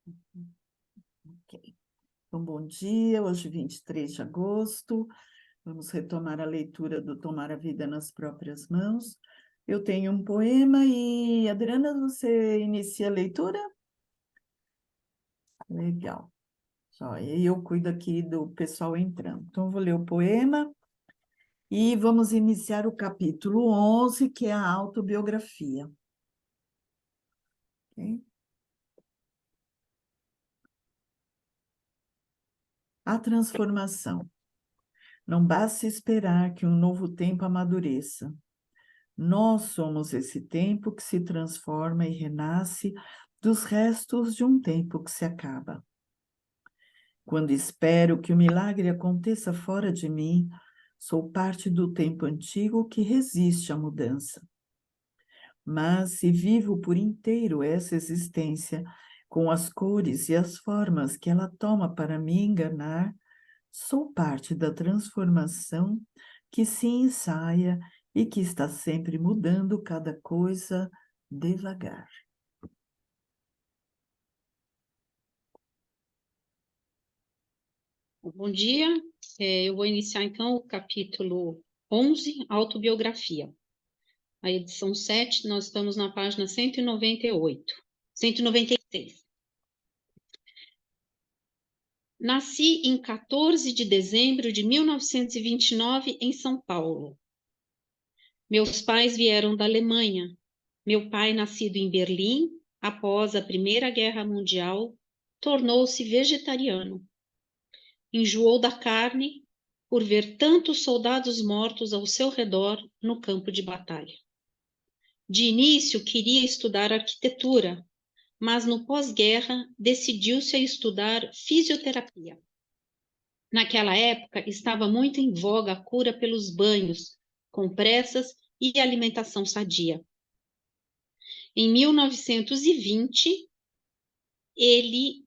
Ok. Então, bom dia, hoje 23 de agosto, vamos retomar a leitura do Tomar a Vida nas Próprias Mãos. Eu tenho um poema e, Adriana, você inicia a leitura? Legal. Só, e eu cuido aqui do pessoal entrando. Então, eu vou ler o poema e vamos iniciar o capítulo 11, que é a autobiografia. Ok? A transformação. Não basta esperar que um novo tempo amadureça. Nós somos esse tempo que se transforma e renasce dos restos de um tempo que se acaba. Quando espero que o milagre aconteça fora de mim, sou parte do tempo antigo que resiste à mudança. Mas se vivo por inteiro essa existência, com as cores e as formas que ela toma para me enganar, sou parte da transformação que se ensaia e que está sempre mudando cada coisa devagar. Bom dia, eu vou iniciar então o capítulo 11, autobiografia. A edição 7, nós estamos na página 196. Nasci em 14 de dezembro de 1929 em São Paulo. Meus pais vieram da Alemanha. Meu pai, nascido em Berlim, após a Primeira Guerra Mundial, tornou-se vegetariano. Enjoou da carne por ver tantos soldados mortos ao seu redor no campo de batalha. De início, queria estudar arquitetura, mas no pós-guerra decidiu-se a estudar fisioterapia. Naquela época, estava muito em voga a cura pelos banhos, compressas e alimentação sadia. Em 1920, ele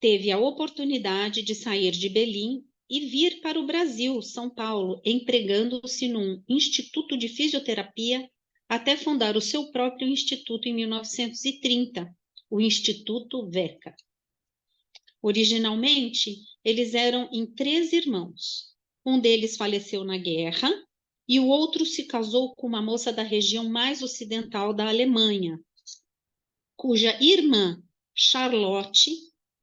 teve a oportunidade de sair de Berlim e vir para o Brasil, São Paulo, empregando-se num instituto de fisioterapia até fundar o seu próprio instituto em 1930, o Instituto VECA. Originalmente, eles eram em 3 irmãos. Um deles faleceu na guerra e o outro se casou com uma moça da região mais ocidental da Alemanha, cuja irmã, Charlotte,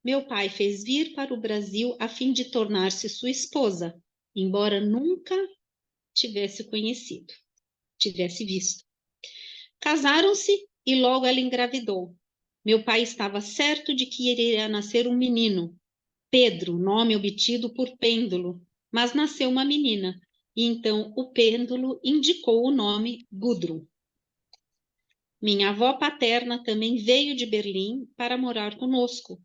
meu pai fez vir para o Brasil a fim de tornar-se sua esposa, embora nunca tivesse visto. Casaram-se e logo ela engravidou. Meu pai estava certo de que iria nascer um menino, Pedro, nome obtido por pêndulo, mas nasceu uma menina, e então o pêndulo indicou o nome Gudrun. Minha avó paterna também veio de Berlim para morar conosco.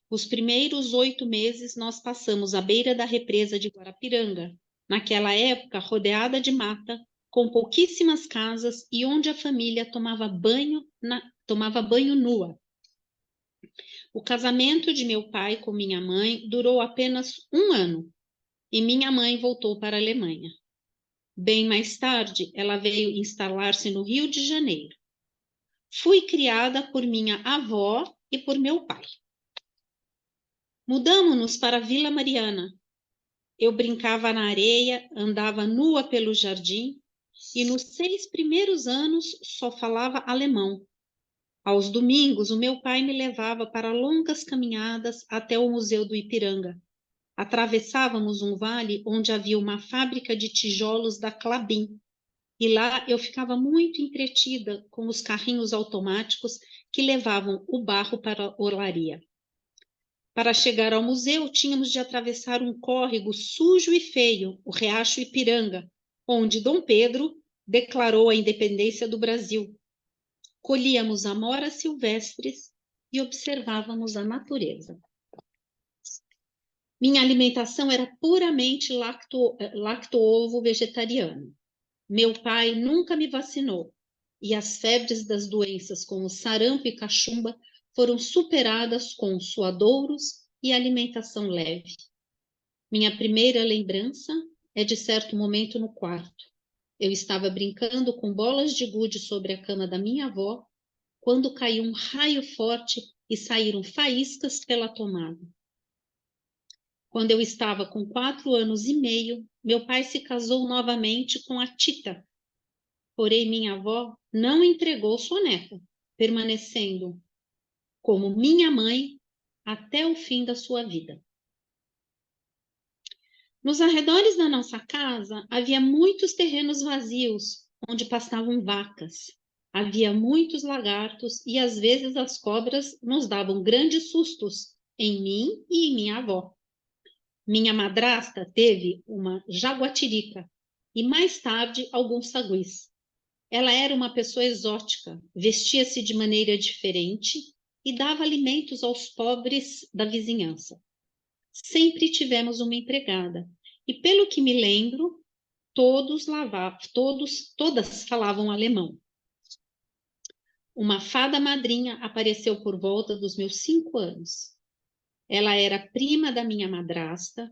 Os primeiros 8 meses nós passamos à beira da represa de Guarapiranga, naquela época rodeada de mata, com pouquíssimas casas e onde a família tomava banho nua. O casamento de meu pai com minha mãe durou apenas 1 ano e minha mãe voltou para a Alemanha. Bem mais tarde, ela veio instalar-se no Rio de Janeiro. Fui criada por minha avó e por meu pai. Mudamos-nos para Vila Mariana. Eu brincava na areia, andava nua pelo jardim e nos 6 primeiros anos só falava alemão. Aos domingos, o meu pai me levava para longas caminhadas até o Museu do Ipiranga. Atravessávamos um vale onde havia uma fábrica de tijolos da Klabin. E lá eu ficava muito entretida com os carrinhos automáticos que levavam o barro para a olaria. Para chegar ao museu, tínhamos de atravessar um córrego sujo e feio, o Riacho Ipiranga, onde Dom Pedro declarou a independência do Brasil. Colhíamos amoras silvestres e observávamos a natureza. Minha alimentação era puramente lacto-ovo vegetariano. Meu pai nunca me vacinou e as febres das doenças como sarampo e cachumba foram superadas com suadouros e alimentação leve. Minha primeira lembrança é de certo momento no quarto. Eu estava brincando com bolas de gude sobre a cama da minha avó quando caiu um raio forte e saíram faíscas pela tomada. Quando eu estava com 4 anos e meio, meu pai se casou novamente com a Tita. Porém, minha avó não entregou sua neta, permanecendo como minha mãe até o fim da sua vida. Nos arredores da nossa casa havia muitos terrenos vazios, onde pastavam vacas. Havia muitos lagartos e às vezes as cobras nos davam grandes sustos em mim e em minha avó. Minha madrasta teve uma jaguatirica e mais tarde alguns saguis. Ela era uma pessoa exótica, vestia-se de maneira diferente e dava alimentos aos pobres da vizinhança. Sempre tivemos uma empregada e, pelo que me lembro, todas falavam alemão. Uma fada madrinha apareceu por volta dos meus 5 anos. Ela era prima da minha madrasta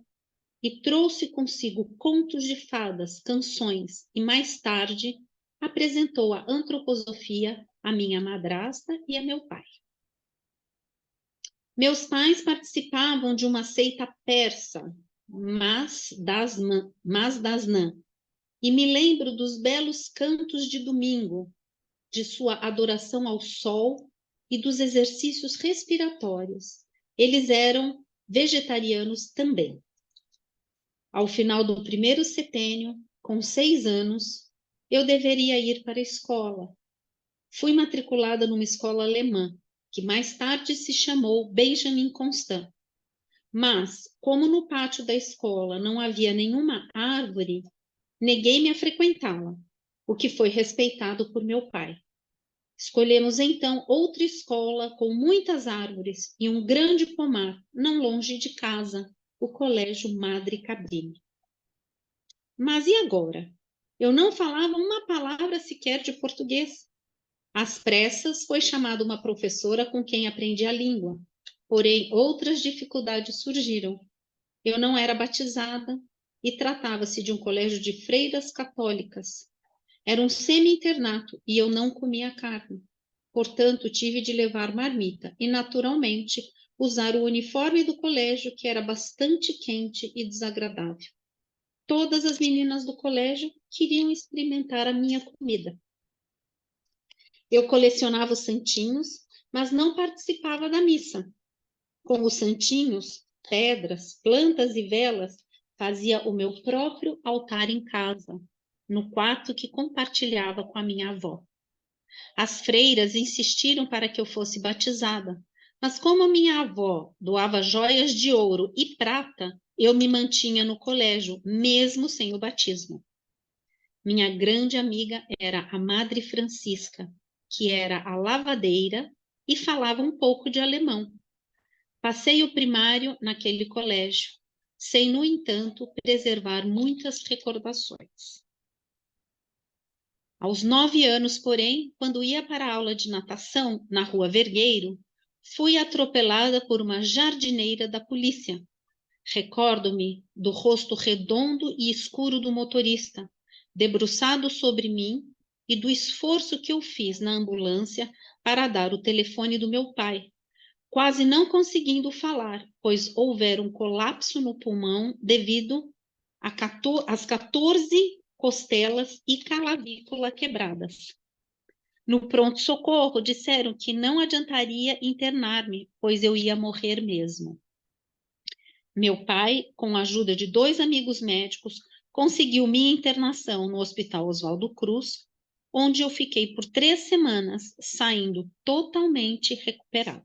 e trouxe consigo contos de fadas, canções e, mais tarde, apresentou a antroposofia à minha madrasta e a meu pai. Meus pais participavam de uma seita persa, Mazdasnã, e me lembro dos belos cantos de domingo, de sua adoração ao sol e dos exercícios respiratórios. Eles eram vegetarianos também. Ao final do primeiro setênio, com 6 anos, eu deveria ir para a escola. Fui matriculada numa escola alemã, que mais tarde se chamou Benjamin Constant. Mas, como no pátio da escola não havia nenhuma árvore, neguei-me a frequentá-la, o que foi respeitado por meu pai. Escolhemos então outra escola com muitas árvores e um grande pomar, não longe de casa, o Colégio Madre Cabrini. Mas e agora? Eu não falava uma palavra sequer de português. Às pressas, foi chamada uma professora com quem aprendi a língua. Porém, outras dificuldades surgiram. Eu não era batizada e tratava-se de um colégio de freiras católicas. Era um semi-internato e eu não comia carne. Portanto, tive de levar marmita e, naturalmente, usar o uniforme do colégio, que era bastante quente e desagradável. Todas as meninas do colégio queriam experimentar a minha comida. Eu colecionava os santinhos, mas não participava da missa. Com os santinhos, pedras, plantas e velas, fazia o meu próprio altar em casa, no quarto que compartilhava com a minha avó. As freiras insistiram para que eu fosse batizada, mas como a minha avó doava joias de ouro e prata, eu me mantinha no colégio, mesmo sem o batismo. Minha grande amiga era a Madre Francisca, que era a lavadeira e falava um pouco de alemão. Passei o primário naquele colégio, sem, no entanto, preservar muitas recordações. Aos 9 anos, porém, quando ia para a aula de natação na Rua Vergueiro, fui atropelada por uma jardineira da polícia. Recordo-me do rosto redondo e escuro do motorista, debruçado sobre mim, e do esforço que eu fiz na ambulância para dar o telefone do meu pai, quase não conseguindo falar, pois houvera um colapso no pulmão devido às 14 costelas e clavícula quebradas. No pronto-socorro disseram que não adiantaria internar-me, pois eu ia morrer mesmo. Meu pai, com a ajuda de 2 amigos médicos, conseguiu minha internação no Hospital Oswaldo Cruz, onde eu fiquei por 3 semanas, saindo totalmente recuperado.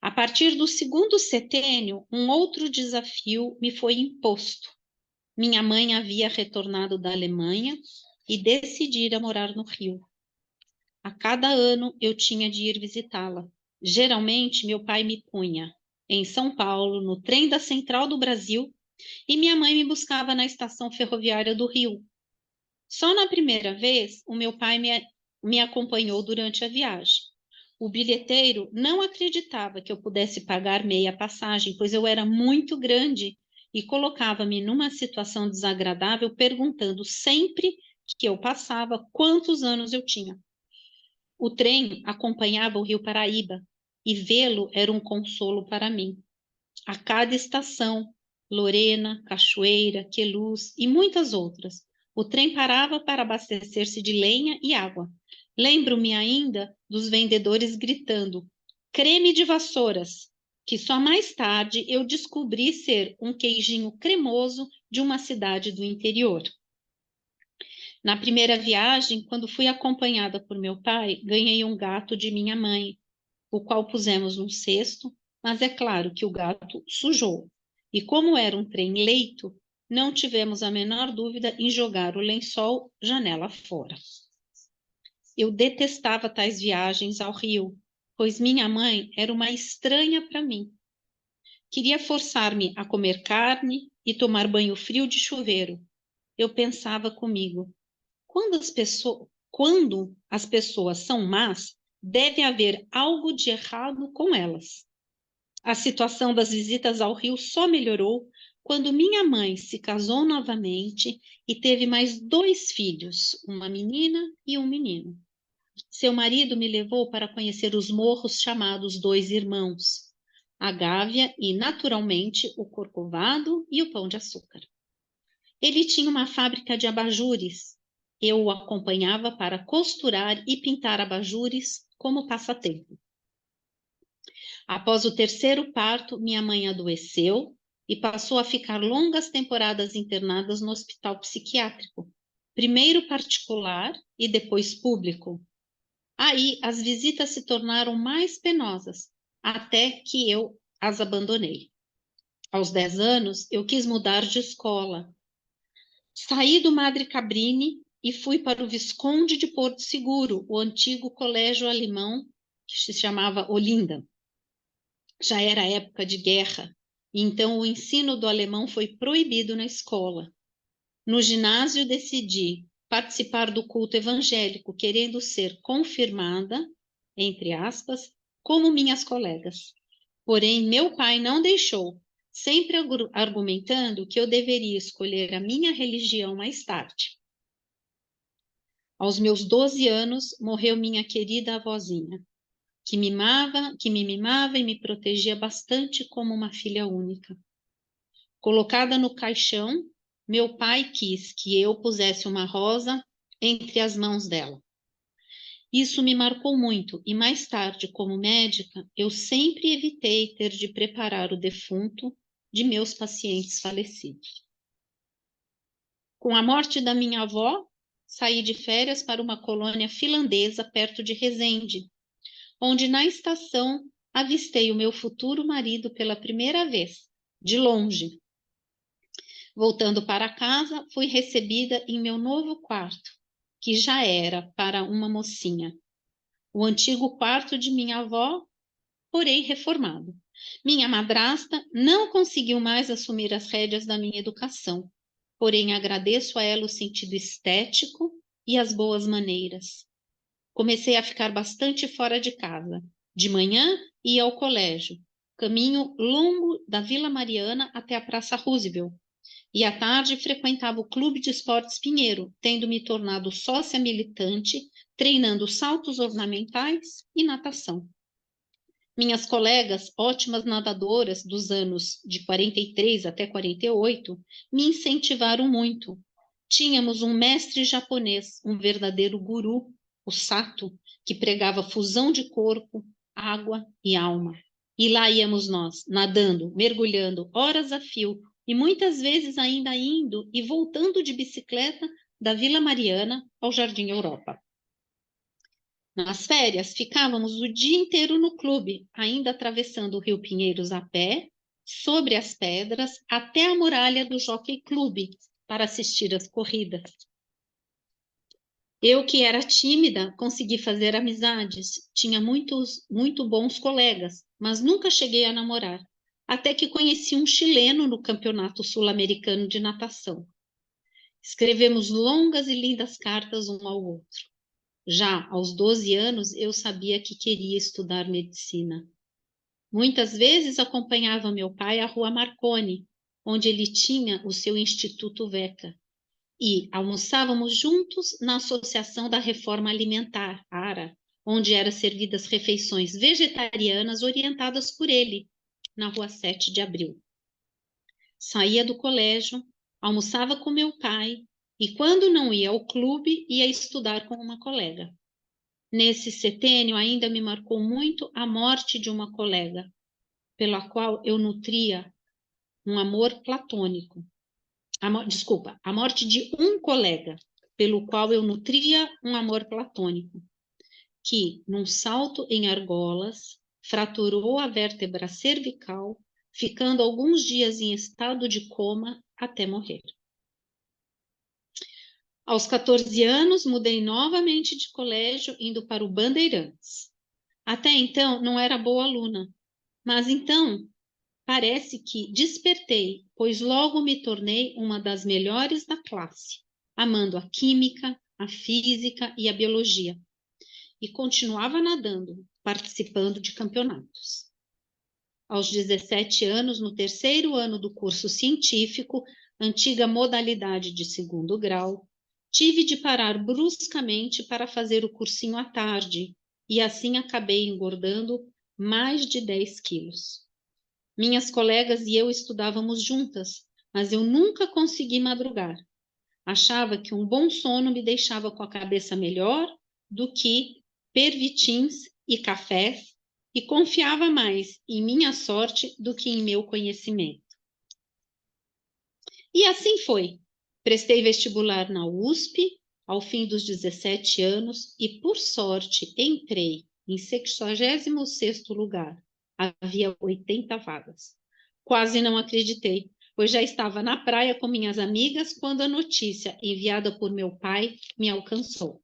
A partir do segundo setênio, um outro desafio me foi imposto. Minha mãe havia retornado da Alemanha e decidira morar no Rio. A cada ano eu tinha de ir visitá-la. Geralmente, meu pai me punha em São Paulo, no trem da Central do Brasil, e minha mãe me buscava na estação ferroviária do Rio. Só na primeira vez, o meu pai me acompanhou durante a viagem. O bilheteiro não acreditava que eu pudesse pagar meia passagem, pois eu era muito grande e colocava-me numa situação desagradável, perguntando sempre que eu passava quantos anos eu tinha. O trem acompanhava o Rio Paraíba e vê-lo era um consolo para mim. A cada estação, Lorena, Cachoeira, Queluz e muitas outras, o trem parava para abastecer-se de lenha e água. Lembro-me ainda dos vendedores gritando: creme de vassouras, que só mais tarde eu descobri ser um queijinho cremoso de uma cidade do interior. Na primeira viagem, quando fui acompanhada por meu pai, ganhei um gato de minha mãe, o qual pusemos num cesto, mas é claro que o gato sujou. E como era um trem-leito, não tivemos a menor dúvida em jogar o lençol janela fora. Eu detestava tais viagens ao Rio, pois minha mãe era uma estranha para mim. Queria forçar-me a comer carne e tomar banho frio de chuveiro. Eu pensava comigo, quando as pessoas são más, deve haver algo de errado com elas. A situação das visitas ao Rio só melhorou quando minha mãe se casou novamente e teve mais 2 filhos, uma menina e um menino. Seu marido me levou para conhecer os morros chamados Dois Irmãos, a Gávea e, naturalmente, o Corcovado e o Pão de Açúcar. Ele tinha uma fábrica de abajures. Eu o acompanhava para costurar e pintar abajures como passatempo. Após o 3º parto, minha mãe adoeceu e passou a ficar longas temporadas internadas no hospital psiquiátrico, primeiro particular e depois público. Aí as visitas se tornaram mais penosas, até que eu as abandonei. Aos 10 anos, eu quis mudar de escola. Saí do Madre Cabrini e fui para o Visconde de Porto Seguro, o antigo colégio alemão, que se chamava Olinda. Já era época de guerra, e então o ensino do alemão foi proibido na escola. No ginásio decidi participar do culto evangélico, querendo ser confirmada, entre aspas, como minhas colegas. Porém, meu pai não deixou, sempre argumentando que eu deveria escolher a minha religião mais tarde. Aos meus 12 anos, morreu minha querida avózinha, que me mimava e me protegia bastante como uma filha única. Colocada no caixão, meu pai quis que eu pusesse uma rosa entre as mãos dela. Isso me marcou muito e mais tarde, como médica, eu sempre evitei ter de preparar o defunto de meus pacientes falecidos. Com a morte da minha avó, saí de férias para uma colônia finlandesa perto de Resende, onde na estação avistei o meu futuro marido pela primeira vez, de longe. Voltando para casa, fui recebida em meu novo quarto, que já era para uma mocinha. O antigo quarto de minha avó, porém reformado. Minha madrasta não conseguiu mais assumir as rédeas da minha educação, porém agradeço a ela o sentido estético e as boas maneiras. Comecei a ficar bastante fora de casa. De manhã ia ao colégio, caminho longo da Vila Mariana até a Praça Roosevelt, e à tarde frequentava o Clube de Esportes Pinheiro, tendo me tornado sócia militante, treinando saltos ornamentais e natação. Minhas colegas, ótimas nadadoras dos anos de 43 até 48, me incentivaram muito. Tínhamos um mestre japonês, um verdadeiro guru, o Sato, que pregava fusão de corpo, água e alma. E lá íamos nós, nadando, mergulhando, horas a fio, e muitas vezes ainda indo e voltando de bicicleta da Vila Mariana ao Jardim Europa. Nas férias, ficávamos o dia inteiro no clube, ainda atravessando o Rio Pinheiros a pé, sobre as pedras, até a muralha do Jockey Club, para assistir às corridas. Eu, que era tímida, consegui fazer amizades, tinha muito bons colegas, mas nunca cheguei a namorar, até que conheci um chileno no Campeonato Sul-Americano de Natação. Escrevemos longas e lindas cartas um ao outro. Já aos 12 anos, eu sabia que queria estudar medicina. Muitas vezes acompanhava meu pai à Rua Marconi, onde ele tinha o seu Instituto Veca, e almoçávamos juntos na Associação da Reforma Alimentar, ARA, onde eram servidas refeições vegetarianas orientadas por ele, na rua 7 de Abril. Saía do colégio, almoçava com meu pai e, quando não ia ao clube, ia estudar com uma colega. Nesse setênio, ainda me marcou muito a morte de uma colega, pela qual eu nutria um amor platônico. A morte de um colega, pelo qual eu nutria um amor platônico, que, num salto em argolas, fraturou a vértebra cervical, ficando alguns dias em estado de coma até morrer. Aos 14 anos, mudei novamente de colégio, indo para o Bandeirantes. Até então, não era boa aluna, mas então parece que despertei, pois logo me tornei uma das melhores da classe, amando a química, a física e a biologia. E continuava nadando, participando de campeonatos. Aos 17 anos, no terceiro ano do curso científico, antiga modalidade de segundo grau, tive de parar bruscamente para fazer o cursinho à tarde, e assim acabei engordando mais de 10 quilos. Minhas colegas e eu estudávamos juntas, mas eu nunca consegui madrugar. Achava que um bom sono me deixava com a cabeça melhor do que pervitins e cafés, e confiava mais em minha sorte do que em meu conhecimento. E assim foi. Prestei vestibular na USP ao fim dos 17 anos e, por sorte, entrei em 66º lugar. Havia 80 vagas. Quase não acreditei, pois já estava na praia com minhas amigas quando a notícia enviada por meu pai me alcançou.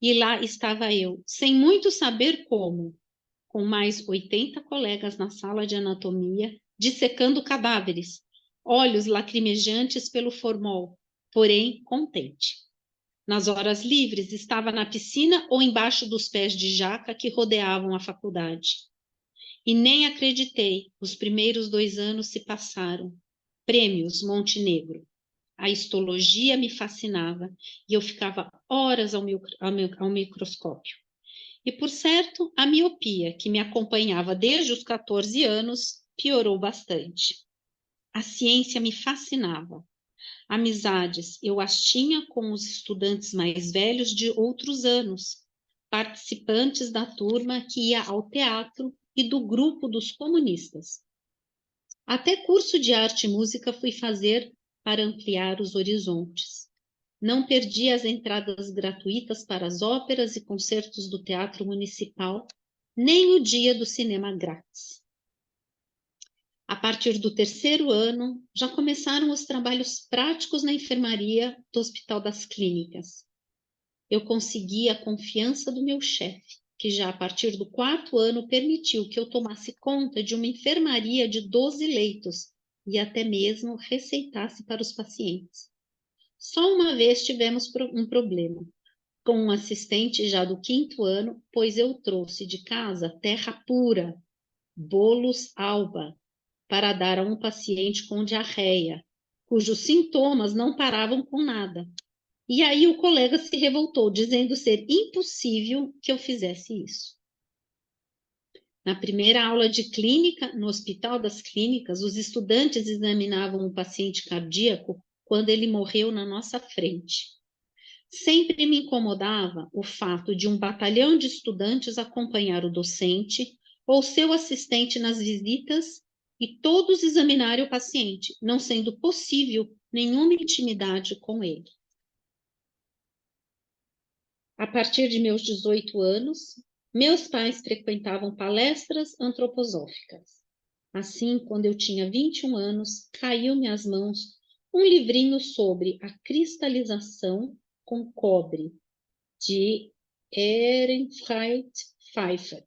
E lá estava eu, sem muito saber como, com mais 80 colegas na sala de anatomia, dissecando cadáveres, olhos lacrimejantes pelo formol, porém contente. Nas horas livres, estava na piscina ou embaixo dos pés de jaca que rodeavam a faculdade. E nem acreditei, os primeiros 2 anos se passaram. Prêmios Montenegro. A histologia me fascinava e eu ficava horas ao microscópio. E, por certo, a miopia, que me acompanhava desde os 14 anos, piorou bastante. A ciência me fascinava. Amizades eu as tinha com os estudantes mais velhos de outros anos, participantes da turma que ia ao teatro e do grupo dos comunistas. Até curso de arte e música fui fazer para ampliar os horizontes. Não perdi as entradas gratuitas para as óperas e concertos do Teatro Municipal, nem o dia do cinema grátis. A partir do terceiro ano, já começaram os trabalhos práticos na enfermaria do Hospital das Clínicas. Eu consegui a confiança do meu chefe, que já a partir do 4º ano permitiu que eu tomasse conta de uma enfermaria de 12 leitos e até mesmo receitasse para os pacientes. Só uma vez tivemos um problema, com um assistente já do 5º ano, pois eu trouxe de casa terra pura, bolos alba, para dar a um paciente com diarreia, cujos sintomas não paravam com nada. E aí o colega se revoltou, dizendo ser impossível que eu fizesse isso. Na primeira aula de clínica, no Hospital das Clínicas, os estudantes examinavam um paciente cardíaco quando ele morreu na nossa frente. Sempre me incomodava o fato de um batalhão de estudantes acompanhar o docente ou seu assistente nas visitas e todos examinarem o paciente, não sendo possível nenhuma intimidade com ele. A partir de meus 18 anos, meus pais frequentavam palestras antroposóficas. Assim, quando eu tinha 21 anos, caiu-me às mãos um livrinho sobre a cristalização com cobre, de Ehrenfried Pfeiffer.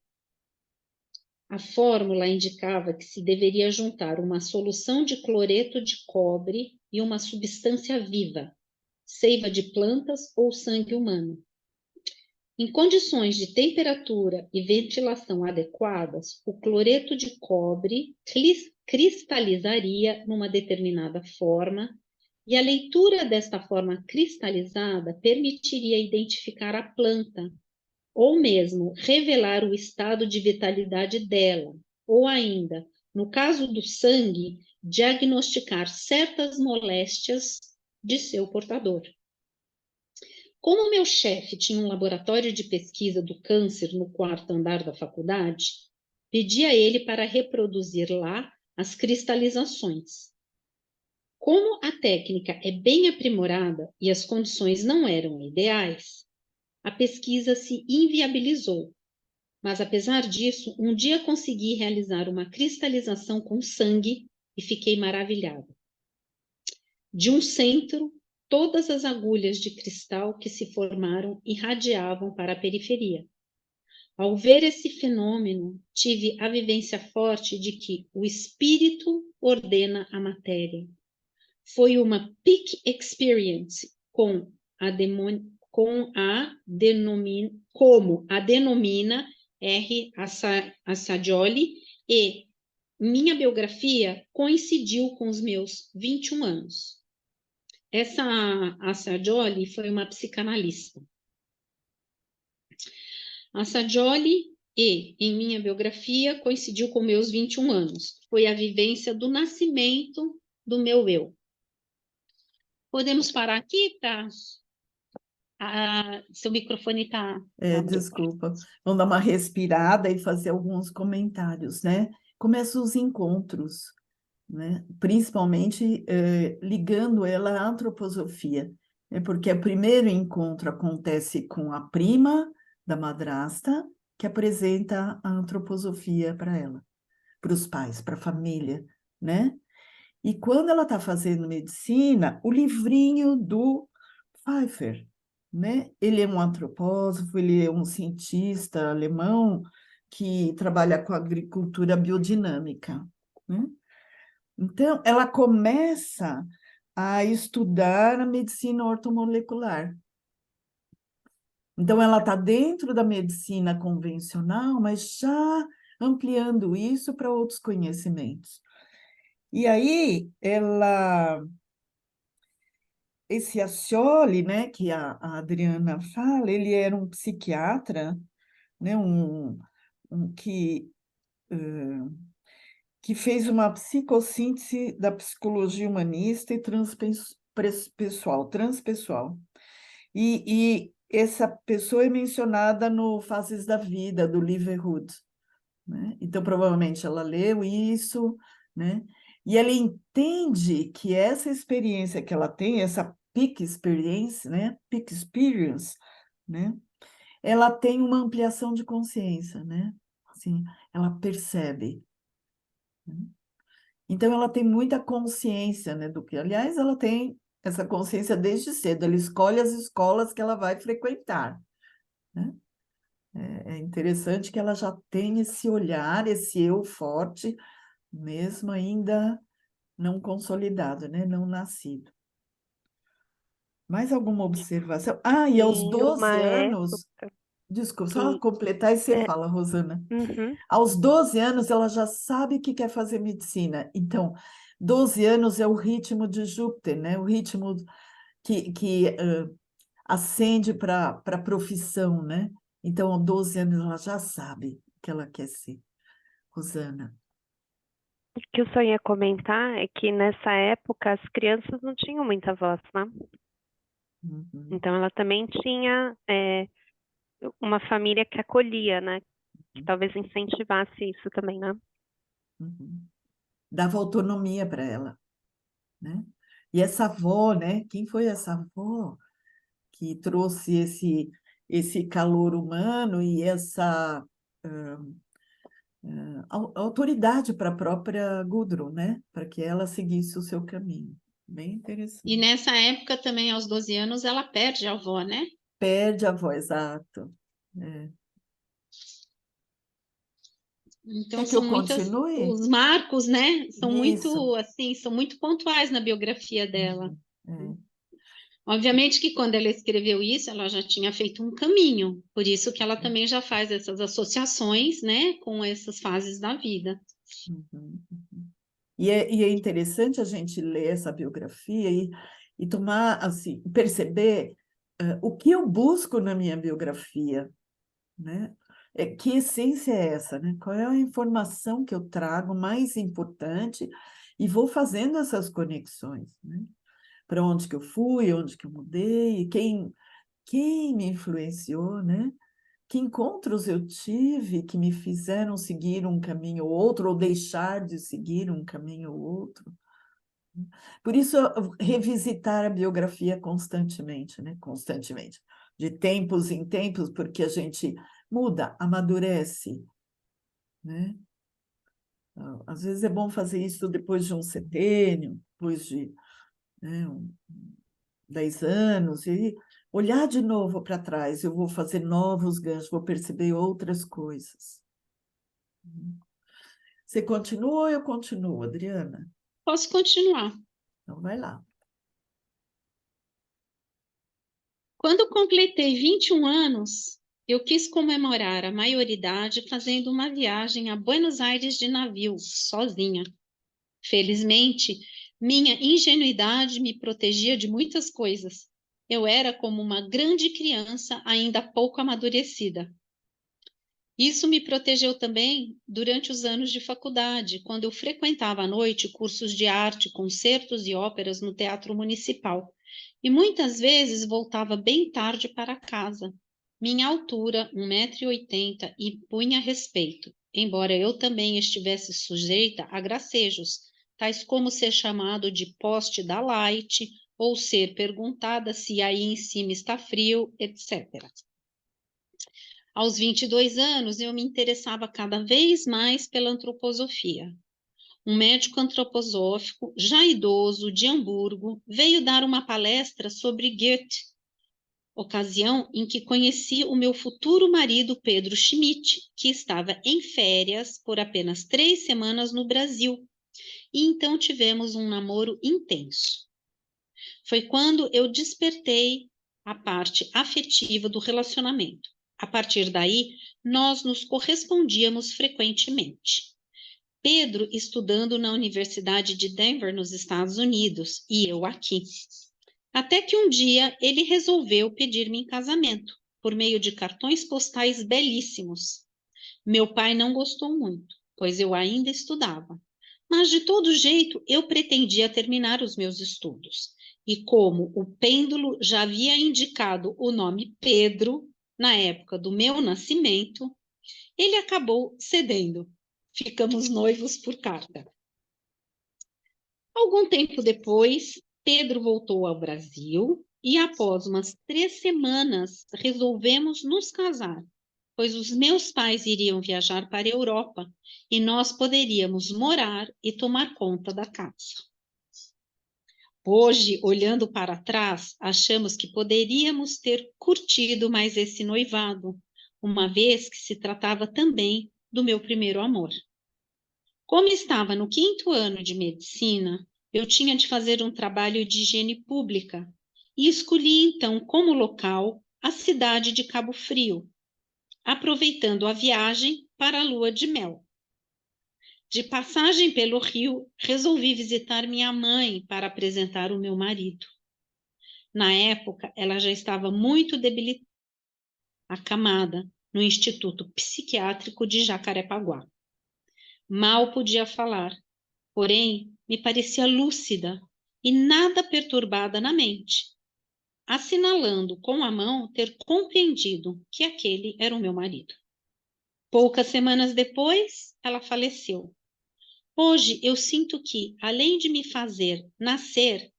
A fórmula indicava que se deveria juntar uma solução de cloreto de cobre e uma substância viva, seiva de plantas ou sangue humano. Em condições de temperatura e ventilação adequadas, o cloreto de cobre cristalizaria numa determinada forma, e a leitura desta forma cristalizada permitiria identificar a planta, ou mesmo revelar o estado de vitalidade dela, ou ainda, no caso do sangue, diagnosticar certas moléstias de seu portador. Como meu chefe tinha um laboratório de pesquisa do câncer no quarto andar da faculdade, pedi a ele para reproduzir lá as cristalizações. Como a técnica é bem aprimorada e as condições não eram ideais, a pesquisa se inviabilizou. Mas, apesar disso, um dia consegui realizar uma cristalização com sangue e fiquei maravilhada. De um centro, todas as agulhas de cristal que se formaram irradiavam para a periferia. Ao ver esse fenômeno, tive a vivência forte de que o espírito ordena a matéria. Foi uma peak experience como a denomina R. Assagioli, e minha biografia coincidiu com os meus 21 anos. Essa Assagioli foi uma psicanalista. Assagioli em minha biografia coincidiu com meus 21 anos. Foi a vivência do nascimento do meu eu. Podemos parar aqui para... seu microfone está... Desculpa. Vamos dar uma respirada e fazer alguns comentários, né? Começam os encontros, né? Principalmente ligando ela à antroposofia, né? Porque o primeiro encontro acontece com a prima da madrasta, que apresenta a antroposofia para ela, para os pais, para a família, né? E quando ela está fazendo medicina, o livrinho do Pfeiffer, né? Ele é um antropósofo, ele é um cientista alemão que trabalha com agricultura biodinâmica, né? Então, ela começa a estudar a medicina ortomolecular. Então, ela está dentro da medicina convencional, mas já ampliando isso para outros conhecimentos. E aí, esse Ascioli, né, que a Adriana fala, ele era um psiquiatra, né, que fez uma psicossíntese da psicologia humanista e transpessoal. E essa pessoa é mencionada no Fases da Vida, do Liverhood, né? Então, provavelmente, ela leu isso, né? E ela entende que essa experiência que ela tem, essa peak experience, né? Peak experience, né? Ela tem uma ampliação de consciência, né? Assim, ela percebe, né? Então, ela tem muita consciência, né, do que, aliás, ela tem essa consciência desde cedo, ela escolhe as escolas que ela vai frequentar, né? É interessante que ela já tem esse olhar, esse eu forte, mesmo ainda não consolidado, né, não nascido. Mais alguma observação? E aos Em 12 uma anos, época desculpa, só que... completar e você É, fala, Rosana. uhum. Aos 12 anos, ela já sabe que quer fazer medicina. Então, 12 anos é o ritmo de Júpiter, né? O ritmo que ascende para a profissão, né? Então, aos 12 anos, ela já sabe o que ela quer ser. Rosana. O que eu só ia comentar é que nessa época as crianças não tinham muita voz, né? Uhum, Então ela também tinha uma família que acolhia, né? Que talvez incentivasse isso também, né? uhum. Dava autonomia para ela, né? E essa avó, né? Quem foi essa avó que trouxe esse calor humano e essa autoridade para a própria Gudrun, né? Para que ela seguisse o seu caminho. Bem E interessante. nessa época também, aos 12 anos, ela perde a avó, né? Perde a voz, exato. Então Quer que eu são muitas, continue? os marcos, né? São Isso. muito assim, são muito pontuais na biografia dela. É. Obviamente que quando ela escreveu isso, ela já tinha feito um caminho, por isso que ela também já faz essas associações, né, com essas fases da vida. Uhum. E é interessante a gente ler essa biografia e tomar, assim, perceber o que eu busco na minha biografia, né? Que essência é essa, né? Qual é a informação que eu trago mais importante e vou fazendo essas conexões, né? Para onde que eu fui, onde que eu mudei, quem me influenciou, né? Que encontros eu tive que me fizeram seguir um caminho ou outro, ou deixar de seguir um caminho ou outro. Por isso, revisitar a biografia constantemente, né? Constantemente. De tempos em tempos, porque a gente muda, amadurece, né? Às vezes é bom fazer isso depois de um setênio, depois de, né, 10 anos, e olhar de novo para trás. Eu vou fazer novos ganchos, vou perceber outras coisas. Você continua ou eu continuo, Adriana? Posso continuar. Então, vai lá. Quando completei 21 anos, eu quis comemorar a maioridade fazendo uma viagem a Buenos Aires de navio, sozinha. Felizmente, minha ingenuidade me protegia de muitas coisas. Eu era como uma grande criança ainda pouco amadurecida. Isso me protegeu também durante os anos de faculdade, quando eu frequentava à noite cursos de arte, concertos e óperas no Teatro Municipal. E muitas vezes voltava bem tarde para casa. Minha altura, 1,80 m, impunha respeito, embora eu também estivesse sujeita a gracejos, tais como ser chamado de poste da Light ou ser perguntada se aí em cima está frio, etc. Aos 22 anos, eu me interessava cada vez mais pela antroposofia. Um médico antroposófico, já idoso, de Hamburgo, veio dar uma palestra sobre Goethe, ocasião em que conheci o meu futuro marido, Pedro Schmidt, que estava em férias por apenas 3 semanas no Brasil, e então tivemos um namoro intenso. Foi quando eu despertei a parte afetiva do relacionamento. A partir daí, nós nos correspondíamos frequentemente. Pedro estudando na Universidade de Denver, nos Estados Unidos, e eu aqui. Até que um dia ele resolveu pedir-me em casamento, por meio de cartões postais belíssimos. Meu pai não gostou muito, pois eu ainda estudava. Mas, de todo jeito, eu pretendia terminar os meus estudos. E como o pêndulo já havia indicado o nome Pedro, na época do meu nascimento, ele acabou cedendo. Ficamos noivos por carta. Algum tempo depois, Pedro voltou ao Brasil e, após umas 3 semanas, resolvemos nos casar, pois os meus pais iriam viajar para a Europa e nós poderíamos morar e tomar conta da casa. Hoje, olhando para trás, achamos que poderíamos ter curtido mais esse noivado, uma vez que se tratava também do meu primeiro amor. Como estava no 5º ano de medicina, eu tinha de fazer um trabalho de higiene pública e escolhi então como local a cidade de Cabo Frio, aproveitando a viagem para a lua de mel. De passagem pelo Rio, resolvi visitar minha mãe para apresentar o meu marido. Na época, ela já estava muito debilitada, acamada no Instituto Psiquiátrico de Jacarepaguá. Mal podia falar, porém, me parecia lúcida e nada perturbada na mente, assinalando com a mão ter compreendido que aquele era o meu marido. Poucas semanas depois, ela faleceu. Hoje eu sinto que, além de me fazer nascer,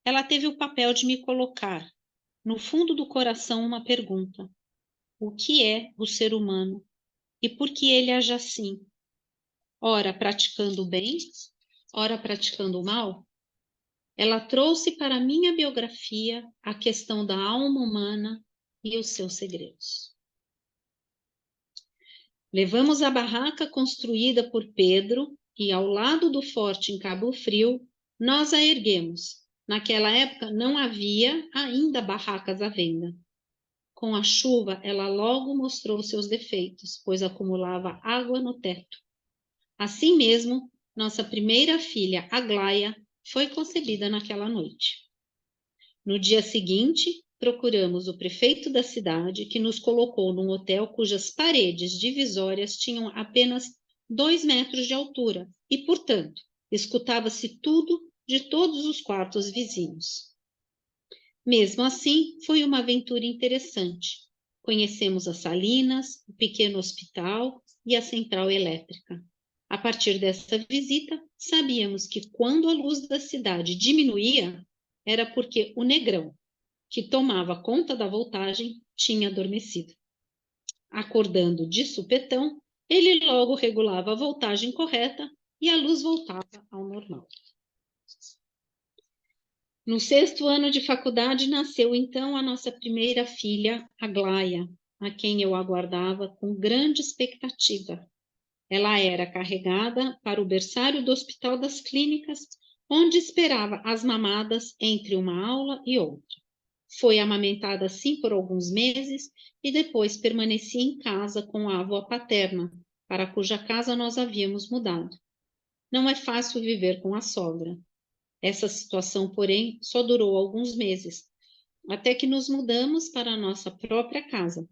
ela teve o papel de me colocar, no fundo do coração, uma pergunta: o que é o ser humano e por que ele age assim? Ora praticando o bem, ora praticando o mal? Ela trouxe para a minha biografia a questão da alma humana e os seus segredos. Levamos a barraca construída por Pedro e, ao lado do forte em Cabo Frio, nós a erguemos. Naquela época não havia ainda barracas à venda. Com a chuva, ela logo mostrou seus defeitos, pois acumulava água no teto. Assim mesmo, nossa primeira filha, Aglaia, foi concebida naquela noite. No dia seguinte, procuramos o prefeito da cidade, que nos colocou num hotel cujas paredes divisórias tinham apenas 2 metros de altura e, portanto, escutava-se tudo de todos os quartos vizinhos. Mesmo assim, foi uma aventura interessante. Conhecemos as salinas, o pequeno hospital e a central elétrica. A partir dessa visita, sabíamos que quando a luz da cidade diminuía, era porque o negrão, que tomava conta da voltagem, tinha adormecido. Acordando de supetão, ele logo regulava a voltagem correta e a luz voltava ao normal. No 6º ano de faculdade, nasceu então a nossa primeira filha, Aglaia, a quem eu aguardava com grande expectativa. Ela era carregada para o berçário do Hospital das Clínicas, onde esperava as mamadas entre uma aula e outra. Foi amamentada assim por alguns meses e depois permanecia em casa com a avó paterna, para cuja casa nós havíamos mudado. Não é fácil viver com a sogra. Essa situação, porém, só durou alguns meses, até que nos mudamos para a nossa própria casa.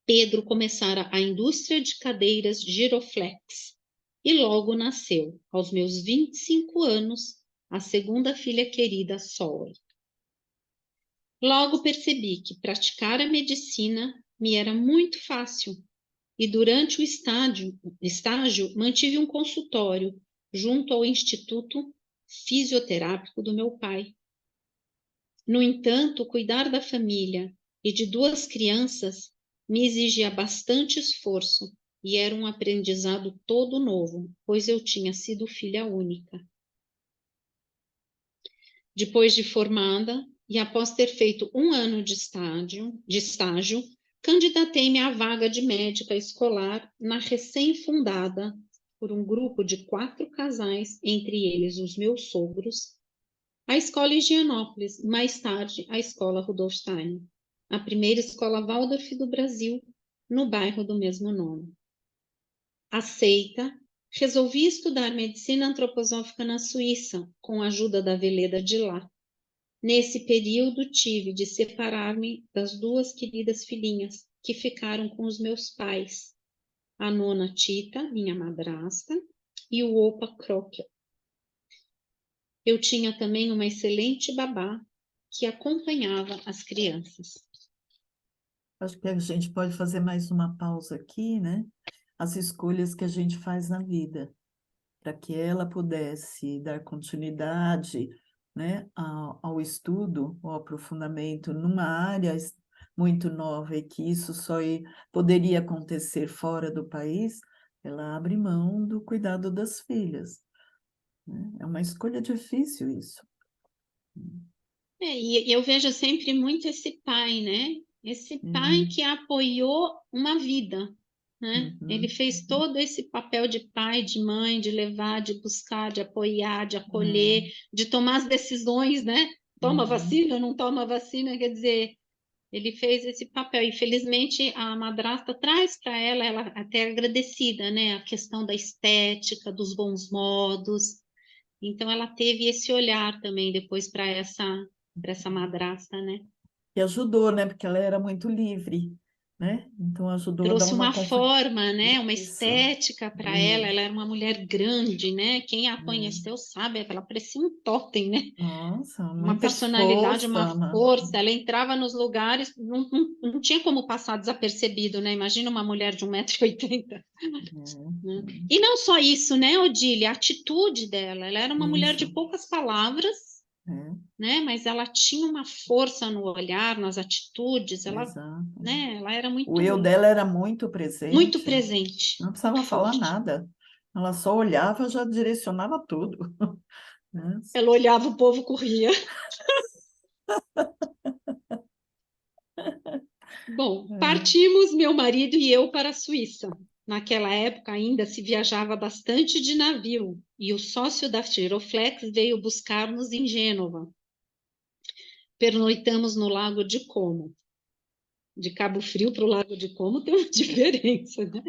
Pedro começara a indústria de cadeiras Giroflex e logo nasceu, aos meus 25 anos, a segunda filha querida, Sol. Logo percebi que praticar a medicina me era muito fácil e durante o estágio mantive um consultório junto ao Instituto Fisioterápico do meu pai. No entanto, cuidar da família e de 2 crianças me exigia bastante esforço e era um aprendizado todo novo, pois eu tinha sido filha única. Depois de formada e após ter feito 1 ano de estágio, candidatei-me à vaga de médica escolar na recém-fundada por um grupo de 4 casais, entre eles os meus sogros, a Escola Higienópolis, mais tarde a Escola Rudolf Steiner, a primeira escola Waldorf do Brasil, no bairro do mesmo nome. Aceita, resolvi estudar medicina antroposófica na Suíça, com a ajuda da Veleda de lá. Nesse período, tive de separar-me das 2 queridas filhinhas, que ficaram com os meus pais, a nona Tita, minha madrasta, e o Opa Krokel. Eu tinha também uma excelente babá que acompanhava as crianças. Acho que a gente pode fazer mais uma pausa aqui, né? As escolhas que a gente faz na vida, para que ela pudesse dar continuidade, né, ao estudo, ao aprofundamento numa área muito nova e que isso só poderia acontecer fora do país, ela abre mão do cuidado das filhas, né? É uma escolha difícil isso. E eu vejo sempre muito esse pai, né? Esse pai que apoiou uma vida, né? Ele fez todo esse papel de pai, de mãe, de levar, de buscar, de apoiar, de acolher, de tomar as decisões, né? Toma vacina, não toma vacina, quer dizer, ele fez esse papel. Infelizmente, a madrasta traz para ela até agradecida, né? A questão da estética, dos bons modos. Então, ela teve esse olhar também depois para essa madrasta, né? E ajudou, né? Porque ela era muito livre, né? Então ajudou a dar Trouxe uma uma forma, né? Uma Isso. estética para ela. Ela era uma mulher grande, né? Quem a conheceu sabe, ela parecia um totem, né? Nossa, Uma muita personalidade, uma força, força. Ela entrava nos lugares, não tinha como passar desapercebido, né? Imagina uma mulher de 1,80 m. Né? E não só isso, né, Odília? A atitude dela. Ela era uma mulher de poucas palavras, né? Mas ela tinha uma força no olhar, nas atitudes. Ela, né? Ela era muito. O eu dela era muito presente. Muito presente. Não precisava falar nada. Ela só olhava, já direcionava tudo. Ela olhava, o povo corria. Bom, partimos, meu marido e eu, para a Suíça. Naquela época ainda se viajava bastante de navio e o sócio da Giroflex veio buscar-nos em Gênova. Pernoitamos no Lago de Como. De Cabo Frio para o Lago de Como tem uma diferença, né?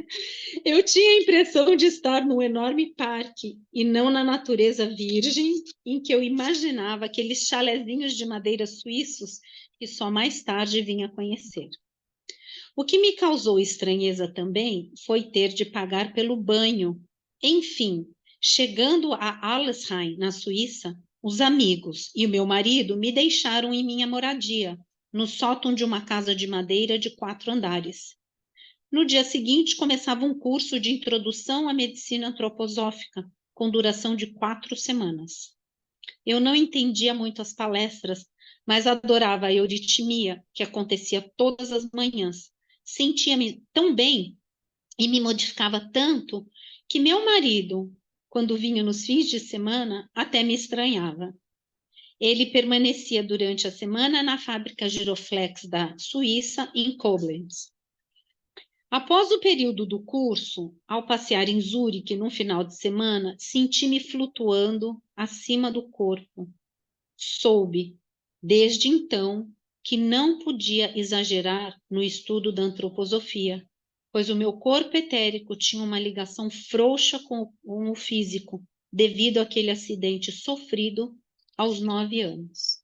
Eu tinha a impressão de estar num enorme parque e não na natureza virgem em que eu imaginava aqueles chalezinhos de madeira suíços que só mais tarde vim a conhecer. O que me causou estranheza também foi ter de pagar pelo banho. Enfim, chegando a Allesheim, na Suíça, os amigos e o meu marido me deixaram em minha moradia, no sótão de uma casa de madeira de 4 andares. No dia seguinte, começava um curso de introdução à medicina antroposófica, com duração de 4 semanas. Eu não entendia muito as palestras, mas adorava a euritmia, que acontecia todas as manhãs. Sentia-me tão bem e me modificava tanto que meu marido, quando vinha nos fins de semana, até me estranhava. Ele permanecia durante a semana na fábrica Giroflex da Suíça, em Koblenz. Após o período do curso, ao passear em Zurique no final de semana, senti-me flutuando acima do corpo. Soube, desde então, que não podia exagerar no estudo da antroposofia, pois o meu corpo etérico tinha uma ligação frouxa com o físico, devido àquele acidente sofrido aos 9 anos.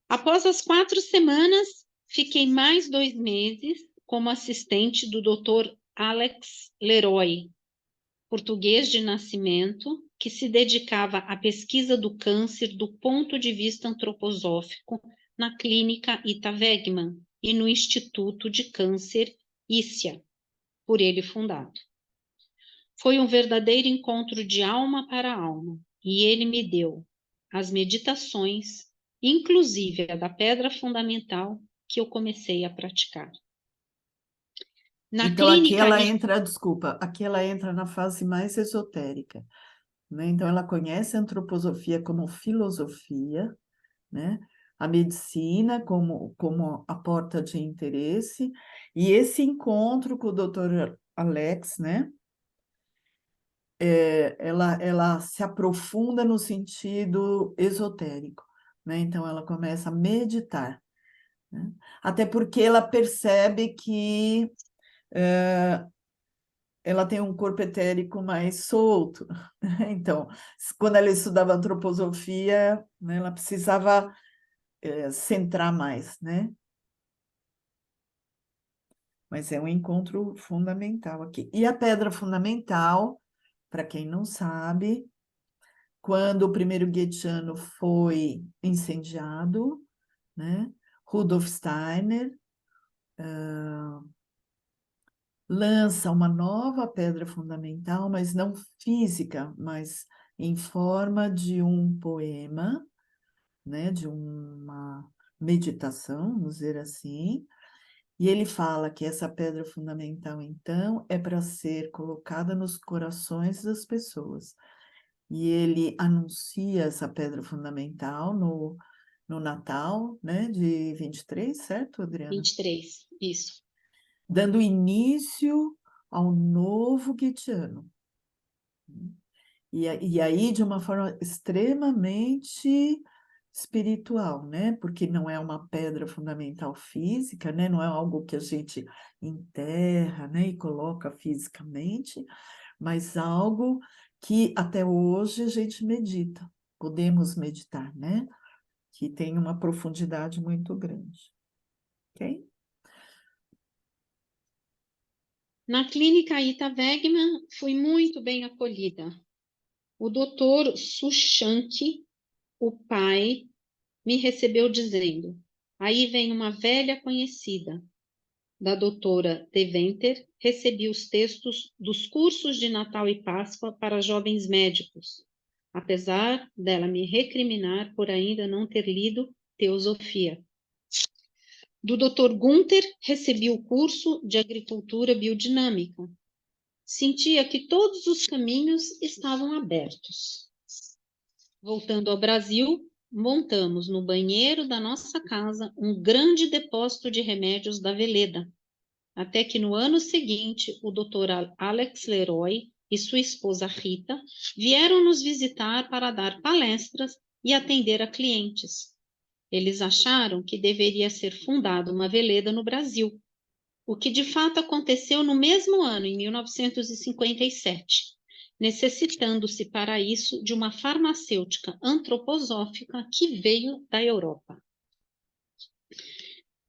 Após as 4 semanas, fiquei mais 2 meses como assistente do Dr. Alex Leroy, português de nascimento, que se dedicava à pesquisa do câncer do ponto de vista antroposófico na clínica Ita Wegman e no Instituto de Câncer ISIA, por ele fundado. Foi um verdadeiro encontro de alma para alma, e ele me deu as meditações, inclusive a da pedra fundamental, que eu comecei a praticar. Então, aqui ela entra, desculpa, aqui ela entra na fase mais esotérica, né? Então, ela conhece a antroposofia como filosofia, né? A medicina como a porta de interesse, e esse encontro com o Dr. Alex, né? Ela se aprofunda no sentido esotérico, né? Então, ela começa a meditar, né? Até porque ela percebe que ela tem um corpo etérico mais solto. Então, quando ela estudava antroposofia, né, ela precisava centrar mais, né? Mas é um encontro fundamental aqui. E a pedra fundamental, para quem não sabe, quando o primeiro Guetiano foi incendiado, né? Rudolf Steiner lança uma nova pedra fundamental, mas não física, mas em forma de um poema, né, de uma meditação, vamos dizer assim, e ele fala que essa pedra fundamental, então, é para ser colocada nos corações das pessoas. E ele anuncia essa pedra fundamental no Natal, né, de 23, certo, Adriana? 23, isso. Dando início ao novo Guetiano. E aí, de uma forma extremamente espiritual, né? Porque não é uma pedra fundamental física, né? Não é algo que a gente enterra, né? E coloca fisicamente, mas algo que até hoje a gente medita, podemos meditar, né? Que tem uma profundidade muito grande. Ok? Na clínica Ita Wegman, fui muito bem acolhida. O doutor Sushant, o pai, me recebeu dizendo: aí vem uma velha conhecida. Da doutora Deventer, recebi os textos dos cursos de Natal e Páscoa para jovens médicos, apesar dela me recriminar por ainda não ter lido Teosofia. Do Dr. Gunther, recebi o curso de Agricultura Biodinâmica. Sentia que todos os caminhos estavam abertos. Voltando ao Brasil, montamos no banheiro da nossa casa um grande depósito de remédios da Veleda, até que no ano seguinte o Dr. Alex Leroy e sua esposa Rita vieram nos visitar para dar palestras e atender a clientes. Eles acharam que deveria ser fundada uma Veleda no Brasil, o que de fato aconteceu no mesmo ano, em 1957, necessitando-se para isso de uma farmacêutica antroposófica que veio da Europa.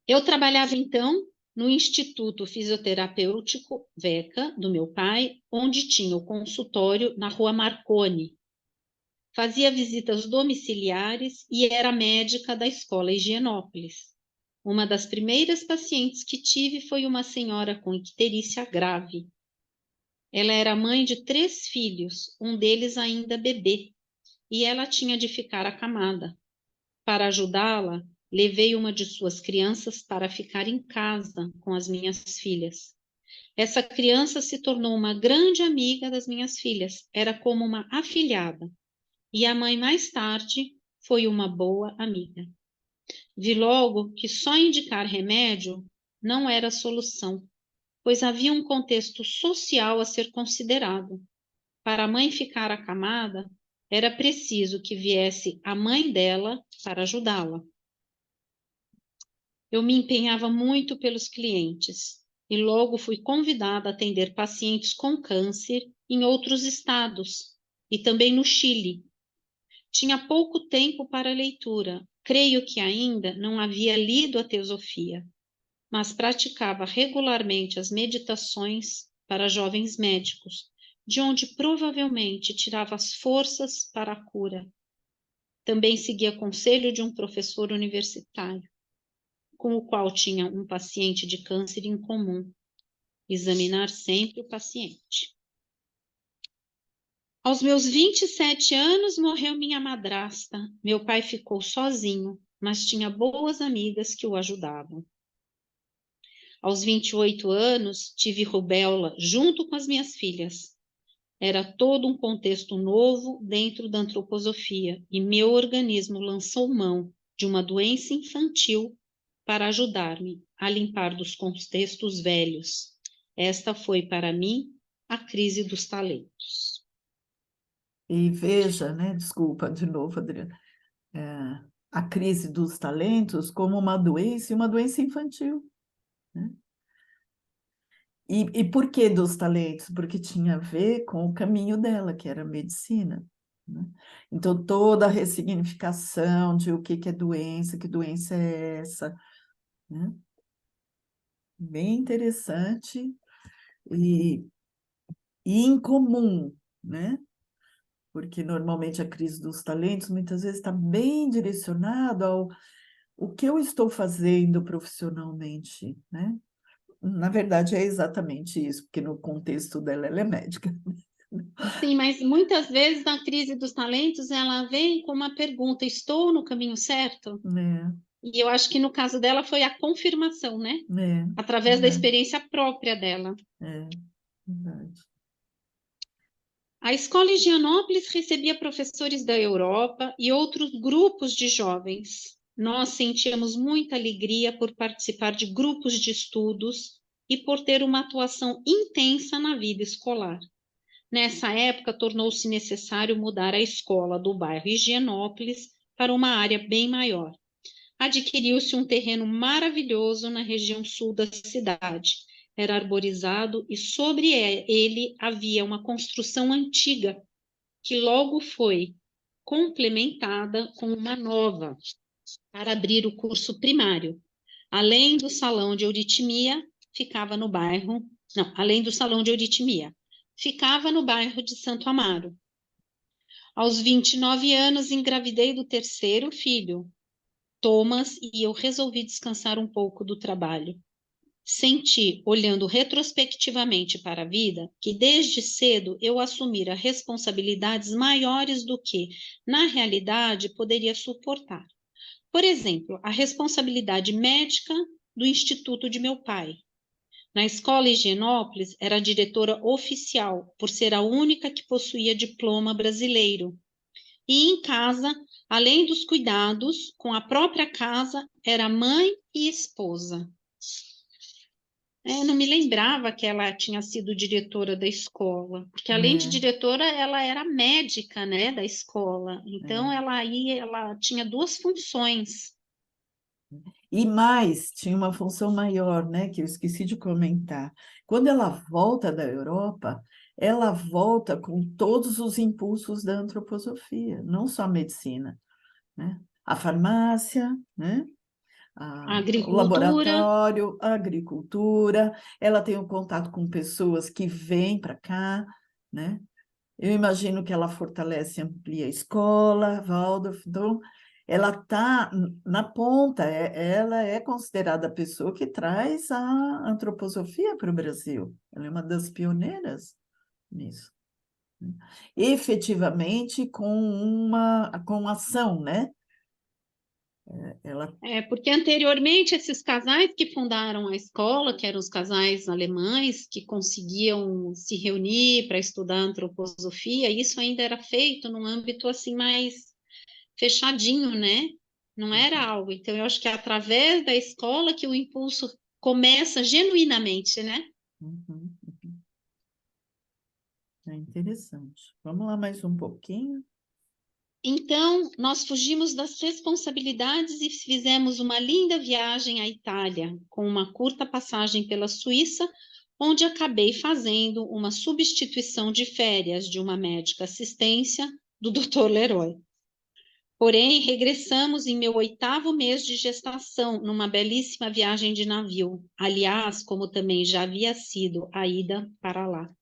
Eu trabalhava, então, no Instituto Fisioterapêutico VECA, do meu pai, onde tinha o consultório na Rua Marconi. Fazia visitas domiciliares e era médica da Escola Higienópolis. Uma das primeiras pacientes que tive foi uma senhora com icterícia grave. Ela era mãe de 3 filhos, um deles ainda bebê, e ela tinha de ficar acamada. Para ajudá-la, levei uma de suas crianças para ficar em casa com as minhas filhas. Essa criança se tornou uma grande amiga das minhas filhas, era como uma afilhada. E a mãe, mais tarde, foi uma boa amiga. Vi logo que só indicar remédio não era a solução, pois havia um contexto social a ser considerado. Para a mãe ficar acamada, era preciso que viesse a mãe dela para ajudá-la. Eu me empenhava muito pelos clientes e logo fui convidada a atender pacientes com câncer em outros estados e também no Chile. Tinha pouco tempo para leitura, creio que ainda não havia lido a Teosofia, mas praticava regularmente as meditações para jovens médicos, de onde provavelmente tirava as forças para a cura. Também seguia conselho de um professor universitário, com o qual tinha um paciente de câncer em comum. Examinar sempre o paciente. Aos meus 27 anos, morreu minha madrasta. Meu pai ficou sozinho, mas tinha boas amigas que o ajudavam. Aos 28 anos, tive rubéola junto com as minhas filhas. Era todo um contexto novo dentro da antroposofia e meu organismo lançou mão de uma doença infantil para ajudar-me a limpar dos contextos velhos. Esta foi, para mim, a crise dos talentos. E veja, né, desculpa de novo, Adriana, a crise dos talentos como uma doença e uma doença infantil, né? E por que dos talentos? Porque tinha a ver com o caminho dela, que era a medicina, né? Então, toda a ressignificação de o que é doença, que doença é essa, né? Bem interessante e incomum, né? Porque normalmente a crise dos talentos muitas vezes está bem direcionado ao o que eu estou fazendo profissionalmente, né? Na verdade, é exatamente isso, porque no contexto dela, ela é médica. Sim, mas muitas vezes a crise dos talentos, ela vem com uma pergunta, estou no caminho certo? É, E eu acho que no caso dela foi a confirmação, né? é, Através da experiência própria dela. verdade. A Escola Higienópolis recebia professores da Europa e outros grupos de jovens. Nós sentíamos muita alegria por participar de grupos de estudos e por ter uma atuação intensa na vida escolar. Nessa época, tornou-se necessário mudar a escola do bairro Higienópolis para uma área bem maior. Adquiriu-se um terreno maravilhoso na região sul da cidade. Era arborizado e sobre ele havia uma construção antiga, que logo foi complementada com uma nova, para abrir o curso primário. Além do salão de euritmia, ficava no bairro... Não, além do salão de euritmia, ficava no bairro de Santo Amaro. Aos 29 anos, engravidei do 3º filho, Thomas, e eu resolvi descansar um pouco do trabalho. Senti, olhando retrospectivamente para a vida, que desde cedo eu assumira responsabilidades maiores do que, na realidade, poderia suportar. Por exemplo, a responsabilidade médica do instituto de meu pai. Na escola Higienópolis, era diretora oficial, por ser a única que possuía diploma brasileiro. E em casa, além dos cuidados com a própria casa, era mãe e esposa. Não me lembrava que ela tinha sido diretora da escola, porque além de diretora, ela era médica, né, da escola. Então, ela tinha 2 funções. E mais, tinha uma função maior, né, que eu esqueci de comentar. Quando ela volta da Europa, ela volta com todos os impulsos da antroposofia, não só a medicina, né? A farmácia, né? A O agricultura. laboratório, a agricultura, ela tem um contato com pessoas que vêm para cá, né? Eu imagino que ela fortalece e amplia a escola, Waldorf, então ela está na ponta, ela é considerada a pessoa que traz a antroposofia para o Brasil. Ela é uma das pioneiras nisso. Efetivamente com ação, né? Ela Porque anteriormente esses casais que fundaram a escola, que eram os casais alemães, que conseguiam se reunir para estudar antroposofia, isso ainda era feito num âmbito assim mais fechadinho, né? Não era algo. Então, eu acho que é através da escola que o impulso começa genuinamente, né? Uhum. É interessante. Vamos lá mais um pouquinho. Então, nós fugimos das responsabilidades e fizemos uma linda viagem à Itália, com uma curta passagem pela Suíça, onde acabei fazendo uma substituição de férias de uma médica assistência do Dr. Leroy. Porém, regressamos em meu 8º mês de gestação, numa belíssima viagem de navio. Aliás, como também já havia sido a ida para lá.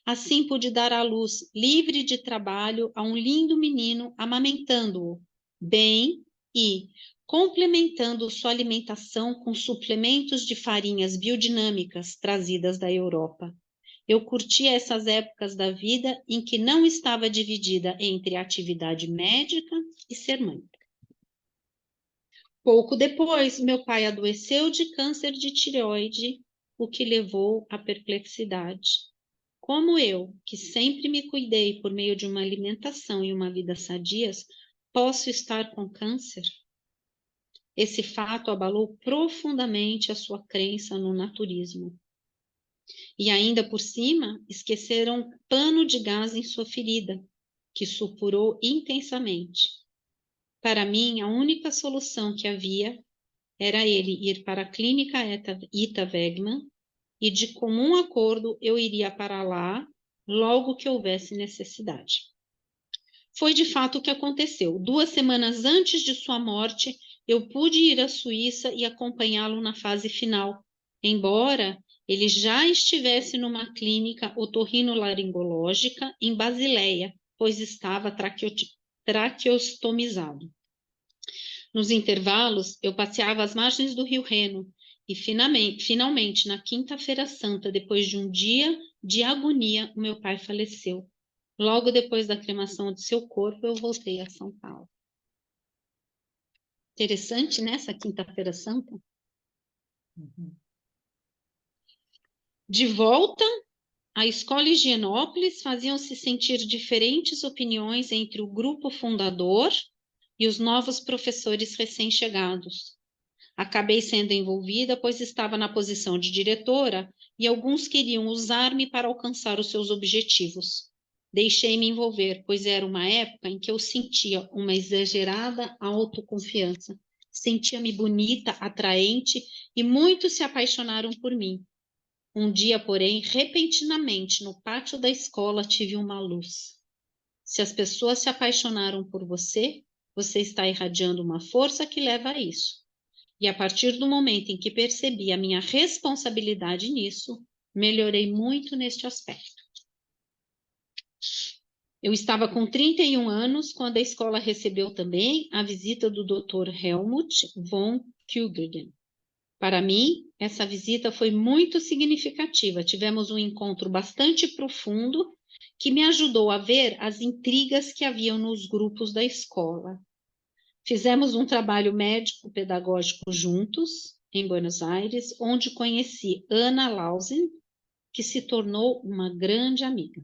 Assim pude dar à luz, livre de trabalho, a um lindo menino, amamentando-o bem e complementando sua alimentação com suplementos de farinhas biodinâmicas trazidas da Europa. Eu curtia essas épocas da vida em que não estava dividida entre a atividade médica e ser mãe. Pouco depois, meu pai adoeceu de câncer de tireoide, o que levou à perplexidade. Como eu, que sempre me cuidei por meio de uma alimentação e uma vida sadias, posso estar com câncer? Esse fato abalou profundamente a sua crença no naturismo. E ainda por cima, esqueceram pano de gás em sua ferida, que supurou intensamente. Para mim, a única solução que havia era ele ir para a clínica Ita Wegman e de comum acordo eu iria para lá logo que houvesse necessidade. Foi de fato o que aconteceu. 2 semanas antes de sua morte, eu pude ir à Suíça e acompanhá-lo na fase final, embora ele já estivesse numa clínica otorrinolaringológica em Basileia, pois estava traqueostomizado. Nos intervalos, eu passeava às margens do rio Reno e, finalmente, na quinta-feira santa, depois de um dia de agonia, o meu pai faleceu. Logo depois da cremação de seu corpo, eu voltei a São Paulo. Interessante, né, essa quinta-feira santa? Uhum. De volta à escola Higienópolis, faziam-se sentir diferentes opiniões entre o grupo fundador e os novos professores recém-chegados. Acabei sendo envolvida, pois estava na posição de diretora e alguns queriam usar-me para alcançar os seus objetivos. Deixei-me envolver, pois era uma época em que eu sentia uma exagerada autoconfiança. Sentia-me bonita, atraente e muitos se apaixonaram por mim. Um dia, porém, repentinamente, no pátio da escola, tive uma luz. Se as pessoas se apaixonaram por você, você está irradiando uma força que leva a isso. E a partir do momento em que percebi a minha responsabilidade nisso, melhorei muito neste aspecto. Eu estava com 31 anos quando a escola recebeu também a visita do Dr. Helmut von Kügelgen. Para mim, essa visita foi muito significativa. Tivemos um encontro bastante profundo que me ajudou a ver as intrigas que haviam nos grupos da escola. Fizemos um trabalho médico-pedagógico juntos, em Buenos Aires, onde conheci Ana Lausen, que se tornou uma grande amiga.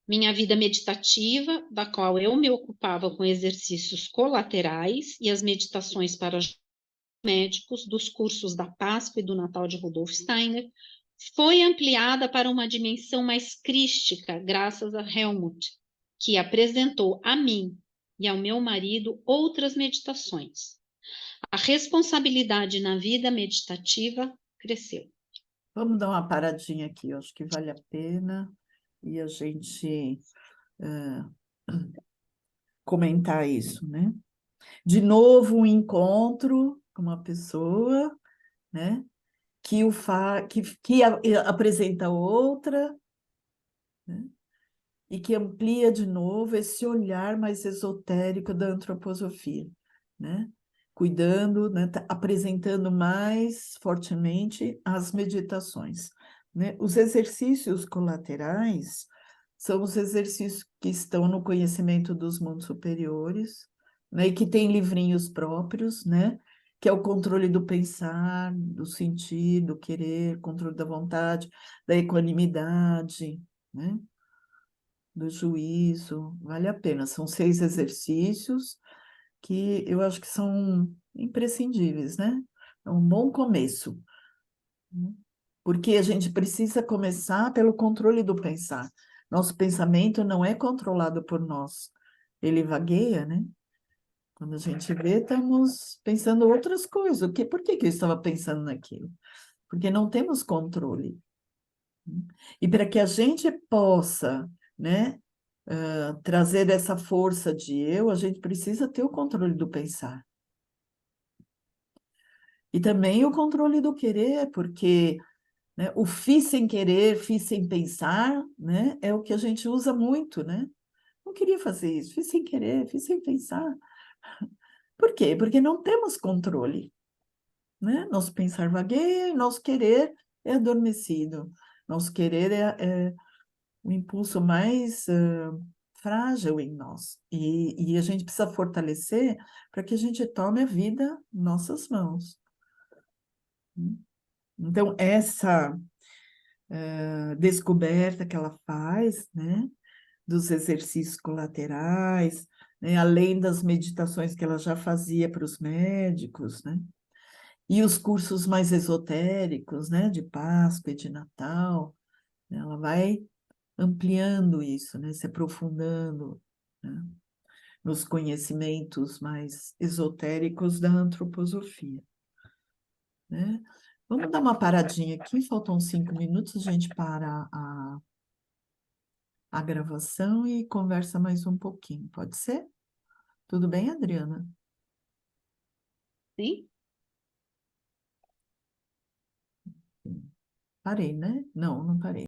Minha vida meditativa, da qual eu me ocupava com exercícios colaterais e as meditações para médicos dos cursos da Páscoa e do Natal de Rudolf Steiner, foi ampliada para uma dimensão mais crística, graças a Helmut, que apresentou a mim e ao meu marido outras meditações. A responsabilidade na vida meditativa cresceu. Vamos dar uma paradinha aqui, eu acho que vale a pena e a gente comentar isso, né? De novo, um encontro com uma pessoa, né? Que apresenta outra, né? E que amplia de novo esse olhar mais esotérico da antroposofia, né? Cuidando, né? Apresentando mais fortemente as meditações, né? Os exercícios colaterais são os exercícios que estão no conhecimento dos mundos superiores, né? E que tem livrinhos próprios, né? Que é o controle do pensar, do sentir, do querer, controle da vontade, da equanimidade, né? Do juízo, vale a pena. São 6 exercícios que eu acho que são imprescindíveis, né? É um bom começo, né? Porque a gente precisa começar pelo controle do pensar. Nosso pensamento não é controlado por nós, ele vagueia, né? Quando a gente vê, estamos pensando outras coisas. Por que que eu estava pensando naquilo? Porque não temos controle. E para que a gente possa, né, trazer essa força de eu, a gente precisa ter o controle do pensar. E também o controle do querer, porque, né, o fiz sem querer, fiz sem pensar, né, é o que a gente usa muito, né? Não queria fazer isso, fiz sem querer, fiz sem pensar. Por quê? Porque não temos controle, né? Nosso pensar vagueia, nosso querer é adormecido. Nosso querer é o impulso mais frágil em nós. E a gente precisa fortalecer para que a gente tome a vida em nossas mãos. Então, essa descoberta que ela faz, né, dos exercícios colaterais, né, além das meditações que ela já fazia para os médicos, né, e os cursos mais esotéricos, né, de Páscoa e de Natal, né, ela vai ampliando isso, né, se aprofundando, né, nos conhecimentos mais esotéricos da antroposofia, né? Vamos dar uma paradinha aqui, faltam 5 minutos, a gente para a gravação e conversa mais um pouquinho, pode ser? Tudo bem, Adriana? Sim? Parei, né? Não, não parei.